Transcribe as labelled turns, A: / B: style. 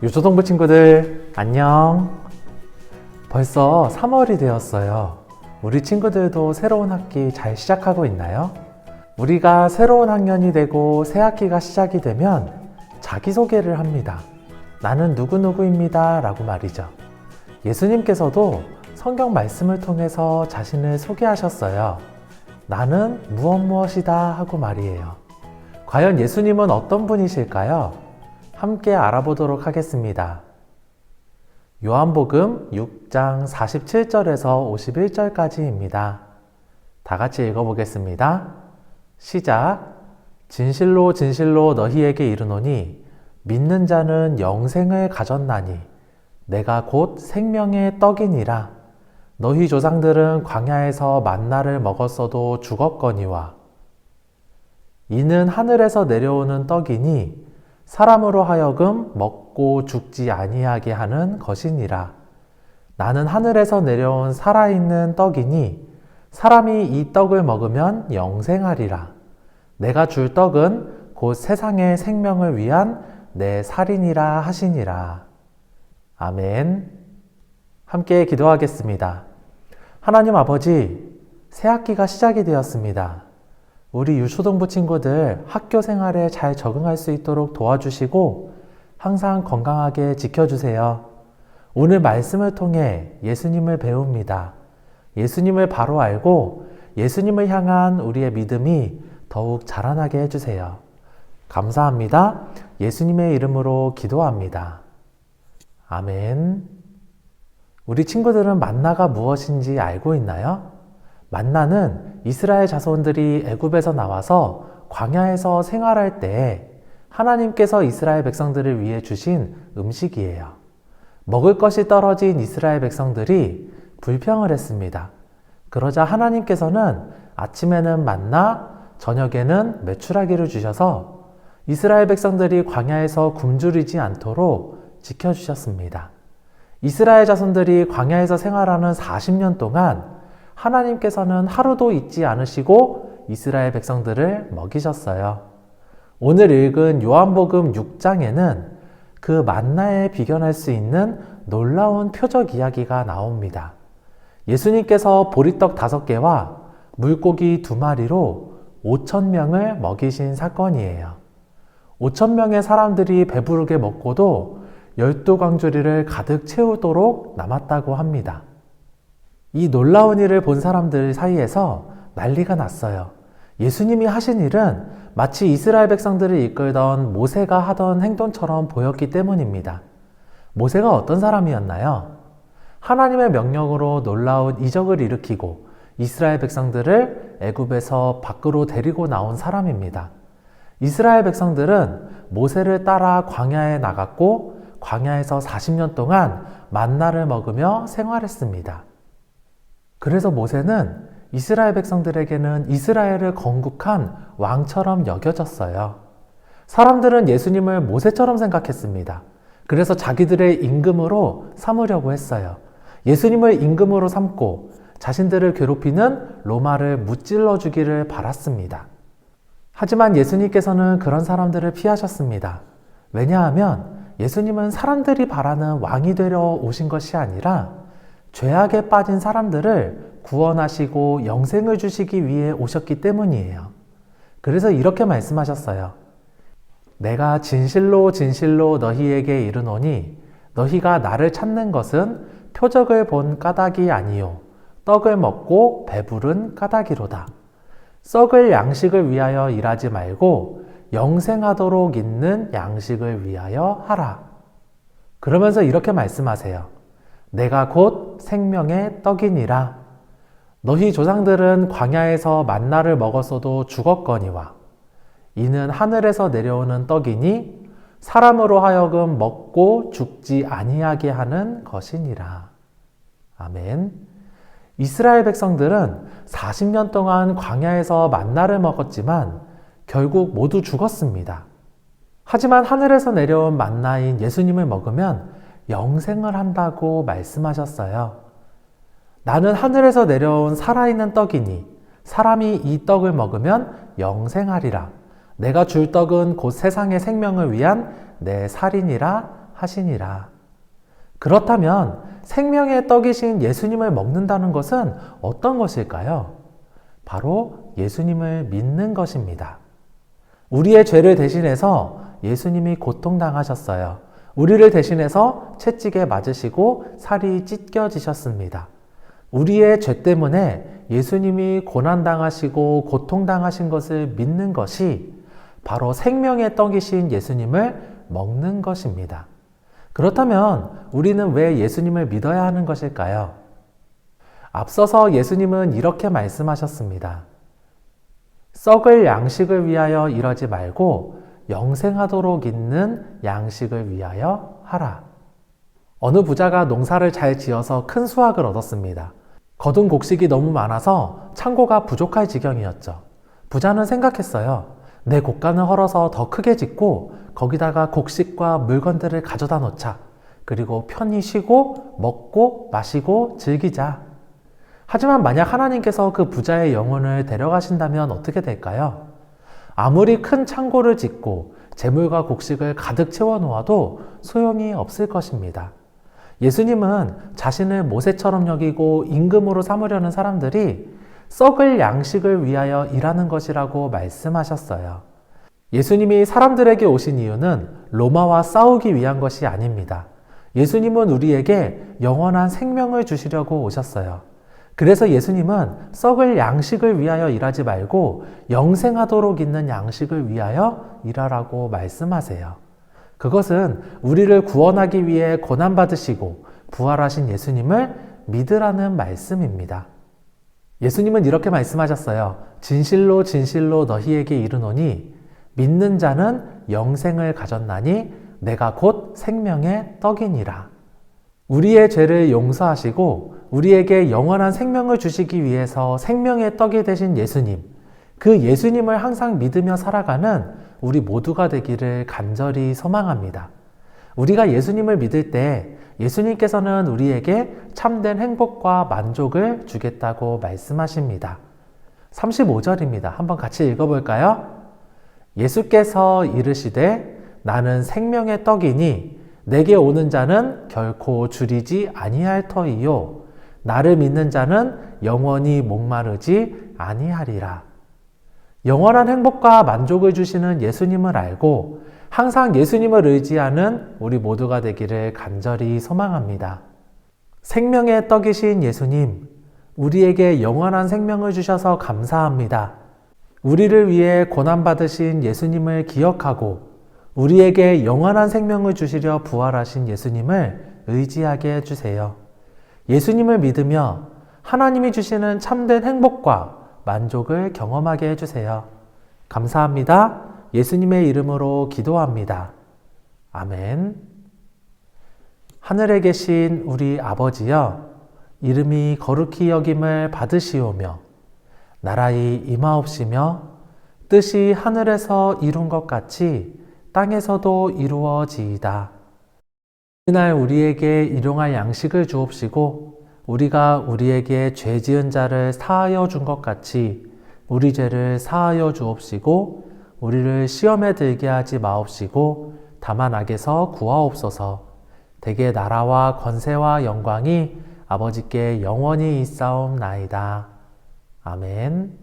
A: 유초동부 친구들 안녕. 벌써 3월이 되었어요. 우리 친구들도 새로운 학기 잘 시작하고 있나요? 우리가 새로운 학년이 되고 새 학기가 시작이 되면 자기소개를 합니다. 나는 누구누구입니다 라고 말이죠. 예수님께서도 성경 말씀을 통해서 자신을 소개하셨어요. 나는 무엇무엇이다 하고 말이에요. 과연 예수님은 어떤 분이실까요? 함께 알아보도록 하겠습니다. 요한복음 6장 47절에서 51절까지입니다. 다 같이 읽어보겠습니다. 시작. 진실로 진실로 너희에게 이르노니 믿는 자는 영생을 가졌나니 내가 곧 생명의 떡이니라. 너희 조상들은 광야에서 만나를 먹었어도 죽었거니와 이는 하늘에서 내려오는 떡이니 사람으로 하여금 먹고 죽지 아니하게 하는 것이니라. 나는 하늘에서 내려온 살아있는 떡이니 사람이 이 떡을 먹으면 영생하리라. 내가 줄 떡은 곧 세상의 생명을 위한 내 살이니라 하시니라. 아멘. 함께 기도하겠습니다. 하나님 아버지, 새 학기가 시작이 되었습니다. 우리 유초동부 친구들 학교 생활에 잘 적응할 수 있도록 도와주시고 항상 건강하게 지켜주세요. 오늘 말씀을 통해 예수님을 배웁니다. 예수님을 바로 알고 예수님을 향한 우리의 믿음이 더욱 자라나게 해주세요. 감사합니다. 예수님의 이름으로 기도합니다. 아멘. 우리 친구들은 만나가 무엇인지 알고 있나요? 만나는 이스라엘 자손들이 애굽에서 나와서 광야에서 생활할 때 하나님께서 이스라엘 백성들을 위해 주신 음식이에요. 먹을 것이 떨어진 이스라엘 백성들이 불평을 했습니다. 그러자 하나님께서는 아침에는 만나, 저녁에는 메추라기를 주셔서 이스라엘 백성들이 광야에서 굶주리지 않도록 지켜주셨습니다. 이스라엘 자손들이 광야에서 생활하는 40년 동안 하나님께서는 하루도 잊지 않으시고 이스라엘 백성들을 먹이셨어요. 오늘 읽은 요한복음 6장에는 그 만나에 비견할 수 있는 놀라운 표적 이야기가 나옵니다. 예수님께서 보리떡 5개와 물고기 2마리로 5,000명을 먹이신 사건이에요. 5,000명의 사람들이 배부르게 먹고도 12광주리를 가득 채우도록 남았다고 합니다. 이 놀라운 일을 본 사람들 사이에서 난리가 났어요. 예수님이 하신 일은 마치 이스라엘 백성들을 이끌던 모세가 하던 행동처럼 보였기 때문입니다. 모세가 어떤 사람이었나요? 하나님의 명령으로 놀라운 이적을 일으키고 이스라엘 백성들을 애굽에서 밖으로 데리고 나온 사람입니다. 이스라엘 백성들은 모세를 따라 광야에 나갔고 광야에서 40년 동안 만나를 먹으며 생활했습니다. 그래서 모세는 이스라엘 백성들에게는 이스라엘을 건국한 왕처럼 여겨졌어요. 사람들은 예수님을 모세처럼 생각했습니다. 그래서 자기들의 임금으로 삼으려고 했어요. 예수님을 임금으로 삼고 자신들을 괴롭히는 로마를 무찔러 주기를 바랐습니다. 하지만 예수님께서는 그런 사람들을 피하셨습니다. 왜냐하면 예수님은 사람들이 바라는 왕이 되려 오신 것이 아니라 죄악에 빠진 사람들을 구원하시고 영생을 주시기 위해 오셨기 때문이에요. 그래서 이렇게 말씀하셨어요. 내가 진실로 진실로 너희에게 이르노니 너희가 나를 찾는 것은 표적을 본 까닭이 아니요 떡을 먹고 배부른 까닭이로다. 썩을 양식을 위하여 일하지 말고 영생하도록 있는 양식을 위하여 하라. 그러면서 이렇게 말씀하세요. 내가 곧 생명의 떡이니라. 너희 조상들은 광야에서 만나를 먹었어도 죽었거니와 이는 하늘에서 내려오는 떡이니 사람으로 하여금 먹고 죽지 아니하게 하는 것이니라. 아멘. 이스라엘 백성들은 40년 동안 광야에서 만나를 먹었지만 결국 모두 죽었습니다. 하지만 하늘에서 내려온 만나인 예수님을 먹으면 영생을 한다고 말씀하셨어요. 나는 하늘에서 내려온 살아있는 떡이니 사람이 이 떡을 먹으면 영생하리라. 내가 줄 떡은 곧 세상의 생명을 위한 내 살이니라 하시니라. 그렇다면 생명의 떡이신 예수님을 먹는다는 것은 어떤 것일까요? 바로 예수님을 믿는 것입니다. 우리의 죄를 대신해서 예수님이 고통당하셨어요. 우리를 대신해서 채찍에 맞으시고 살이 찢겨지셨습니다. 우리의 죄 때문에 예수님이 고난당하시고 고통당하신 것을 믿는 것이 바로 생명의 떡이신 예수님을 먹는 것입니다. 그렇다면 우리는 왜 예수님을 믿어야 하는 것일까요? 앞서서 예수님은 이렇게 말씀하셨습니다. 썩을 양식을 위하여 이러지 말고 영생하도록 있는 양식을 위하여 하라. 어느 부자가 농사를 잘 지어서 큰 수확을 얻었습니다. 거둔 곡식이 너무 많아서 창고가 부족할 지경이었죠. 부자는 생각했어요. 내 곡간을 헐어서 더 크게 짓고 거기다가 곡식과 물건들을 가져다 놓자. 그리고 편히 쉬고 먹고 마시고 즐기자. 하지만 만약 하나님께서 그 부자의 영혼을 데려가신다면 어떻게 될까요? 아무리 큰 창고를 짓고 재물과 곡식을 가득 채워 놓아도 소용이 없을 것입니다. 예수님은 자신을 모세처럼 여기고 임금으로 삼으려는 사람들이 썩을 양식을 위하여 일하는 것이라고 말씀하셨어요. 예수님이 사람들에게 오신 이유는 로마와 싸우기 위한 것이 아닙니다. 예수님은 우리에게 영원한 생명을 주시려고 오셨어요. 그래서 예수님은 썩을 양식을 위하여 일하지 말고 영생하도록 있는 양식을 위하여 일하라고 말씀하세요. 그것은 우리를 구원하기 위해 고난받으시고 부활하신 예수님을 믿으라는 말씀입니다. 예수님은 이렇게 말씀하셨어요. 진실로 진실로 너희에게 이르노니 믿는 자는 영생을 가졌나니 내가 곧 생명의 떡이니라. 우리의 죄를 용서하시고 우리에게 영원한 생명을 주시기 위해서 생명의 떡이 되신 예수님, 그 예수님을 항상 믿으며 살아가는 우리 모두가 되기를 간절히 소망합니다. 우리가 예수님을 믿을 때 예수님께서는 우리에게 참된 행복과 만족을 주겠다고 말씀하십니다. 35절입니다. 한번 같이 읽어볼까요? 예수께서 이르시되 나는 생명의 떡이니 내게 오는 자는 결코 줄이지 아니할 터이요 나를 믿는 자는 영원히 목마르지 아니하리라. 영원한 행복과 만족을 주시는 예수님을 알고 항상 예수님을 의지하는 우리 모두가 되기를 간절히 소망합니다. 생명의 떡이신 예수님, 우리에게 영원한 생명을 주셔서 감사합니다. 우리를 위해 고난받으신 예수님을 기억하고 우리에게 영원한 생명을 주시려 부활하신 예수님을 의지하게 해주세요. 예수님을 믿으며 하나님이 주시는 참된 행복과 만족을 경험하게 해주세요. 감사합니다. 예수님의 이름으로 기도합니다. 아멘. 하늘에 계신 우리 아버지여, 이름이 거룩히 여김을 받으시오며 나라의 임하옵시며 뜻이 하늘에서 이룬 것 같이 땅에서도 이루어지이다. 이날 우리에게 일용할 양식을 주옵시고 우리가 우리에게 죄 지은 자를 사하여 준 것 같이 우리 죄를 사하여 주옵시고 우리를 시험에 들게 하지 마옵시고 다만 악에서 구하옵소서. 대개 나라와 권세와 영광이 아버지께 영원히 있사옵나이다. 아멘.